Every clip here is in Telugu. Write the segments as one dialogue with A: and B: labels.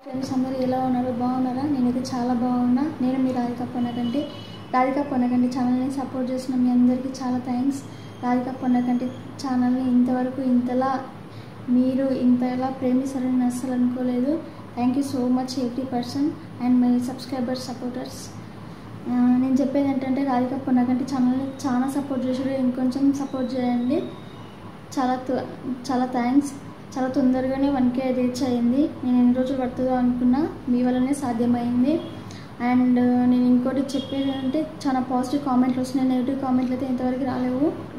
A: ఫ్రెండ్స్ అందరూ ఎలా ఉన్నారు? బాగున్నారా? నేనైతే చాలా బాగున్నా. నేను మీ రాధికా పొన్నకంటి ఛానల్ని సపోర్ట్ చేసిన మీ అందరికీ చాలా థ్యాంక్స్. రాధికా పొన్నకంటి ఛానల్ని మీరు ఇంతలా ప్రేమిస్తారని నేను అస్సలు అనుకోలేదు. Thank you so much 80% and my subscribers supporters. నేను చెప్పేది ఏంటంటే రాధికా పొన్నకంటి ఛానల్ని చాలా సపోర్ట్ చేశారు. ఇంకొంచెం సపోర్ట్ చేయండి. చాలా థ్యాంక్స్. చాలా తొందరగానే 1K రీచ్ అయింది. నేను ఎన్ని రోజులు పడుతుందో అనుకున్నా, మీ వల్లనే సాధ్యమైంది. అండ్ నేను ఇంకోటి చెప్పేది అంటే చాలా పాజిటివ్ కామెంట్లు వస్తున్నాయి. నెగిటివ్ కామెంట్లు అయితే ఇంతవరకు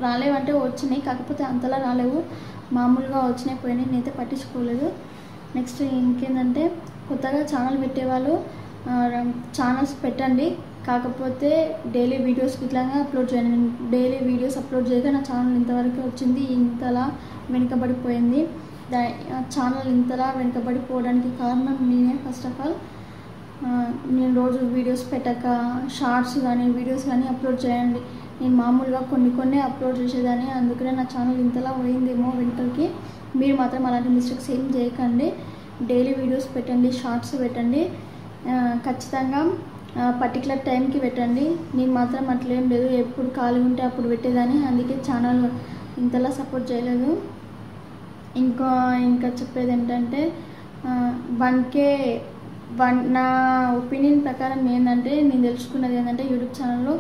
A: రాలేవు అంటే వచ్చినాయి, కాకపోతే అంతలా రాలేవు, మామూలుగా వచ్చినాయి పోయినాయి. నేనైతే పట్టించుకోలేదు. నెక్స్ట్ ఇంకేంటంటే కొత్తగా ఛానల్ పెట్టేవాళ్ళు ఛానల్స్ పెట్టండి, కాకపోతే డైలీ వీడియోస్ ఇట్లాగా అప్లోడ్ చేయండి. నేను డైలీ వీడియోస్ అప్లోడ్ చేయగా నా ఛానల్ ఇంతవరకు వచ్చింది, ఇంతలా వెనుకబడిపోయింది. ఛానల్ ఇంతలా వెనుకబడిపోవడానికి కారణం నేనే. ఫస్ట్ ఆఫ్ ఆల్ నేను రోజు వీడియోస్ పెట్టక షార్ట్స్ కానీ వీడియోస్ కానీ అప్లోడ్ చేయండి. నేను మామూలుగా కొన్ని అప్లోడ్ చేసేదాన్ని, అందుకనే నా ఛానల్ ఇంతలా పోయిందేమో వెంటర్కి. మీరు మాత్రం అలాంటి మిస్టేక్స్ ఏం చేయకండి. డైలీ వీడియోస్ పెట్టండి, షార్ట్స్ పెట్టండి, ఖచ్చితంగా పర్టికులర్ టైంకి పెట్టండి. నేను మాత్రం అట్లేం లేదు, ఎప్పుడు ఖాళీ ఉంటే అప్పుడు పెట్టేదాన్ని, అందుకే ఛానల్ ఇంతలా సపోర్ట్ చేయలేదు. ఇంకా చెప్పేది ఏంటంటే 1K నా ఒపీనియన్ ప్రకారం ఏంటంటే, నేను తెలుసుకున్నది ఏంటంటే యూట్యూబ్ ఛానల్లో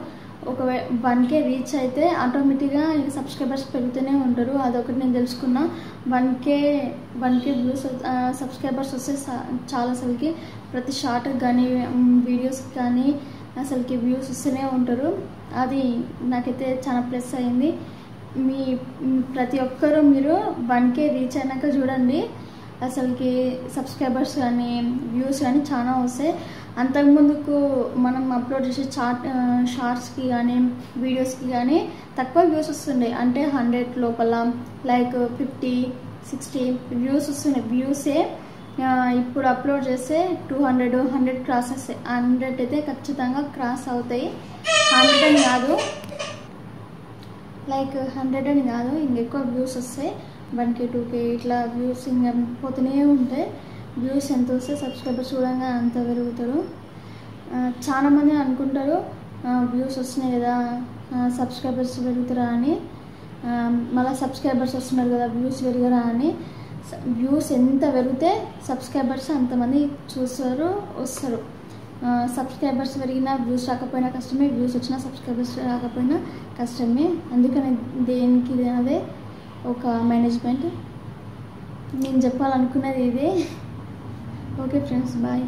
A: ఒకవేళ 1K రీచ్ అయితే ఆటోమేటిక్గా సబ్స్క్రైబర్స్ పెరుగుతూనే ఉంటారు. అదొకటి నేను తెలుసుకున్నా. 1K వ్యూస్ సబ్స్క్రైబర్స్ వస్తే చాలా అసలుకి ప్రతి షార్ట్కి కానీ వీడియోస్కి కానీ అసలుకి వ్యూస్ వస్తూనే ఉంటారు. అది నాకైతే చాలా ప్లస్ అయింది. ప్రతి ఒక్కరూ మీరు 1K రీచ్ అయినాక చూడండి, అసలుకి సబ్స్క్రైబర్స్ కానీ వ్యూస్ కానీ చాలా వస్తాయి. అంతకుముందుకు మనం అప్లోడ్ చేసే షార్ట్స్కి కానీ వీడియోస్కి కానీ తక్కువ వ్యూస్ వస్తుండే, అంటే 100 లోపల, లైక్ 50-60 వ్యూస్ వస్తున్నాయి. వ్యూసే ఇప్పుడు అప్లోడ్ చేస్తే 200 క్రాస్ వస్తాయి. 100 అయితే ఖచ్చితంగా క్రాస్ అవుతాయి. 100 అని కాదు, లైక్ 100 అని కాదు, ఇంకెక్కువ వ్యూస్ వస్తాయి. 1K 2K ఇట్లా వ్యూస్ ఇంకా పోతూనే ఉంటాయి. వ్యూస్ ఎంత వస్తే సబ్స్క్రైబర్స్ చూడంగా అంత పెరుగుతారు. చాలామంది అనుకుంటారు వ్యూస్ వస్తున్నాయి కదా సబ్స్క్రైబర్స్ పెరుగుతారా అని, మళ్ళీ సబ్స్క్రైబర్స్ వస్తున్నారు కదా వ్యూస్ పెరగరా అని. వ్యూస్ ఎంత పెరిగితే సబ్స్క్రైబర్స్ అంతమంది వస్తారు. సబ్స్క్రైబర్స్ పెరిగినా వ్యూస్ రాకపోయినా కష్టమే, వ్యూస్ వచ్చినా సబ్స్క్రైబర్స్ రాకపోయినా కష్టమే. అందుకని దేనికి అదే ఒక మేనేజ్మెంట్. నేను చెప్పాలనుకున్నది ఇదే. Okay friends, bye.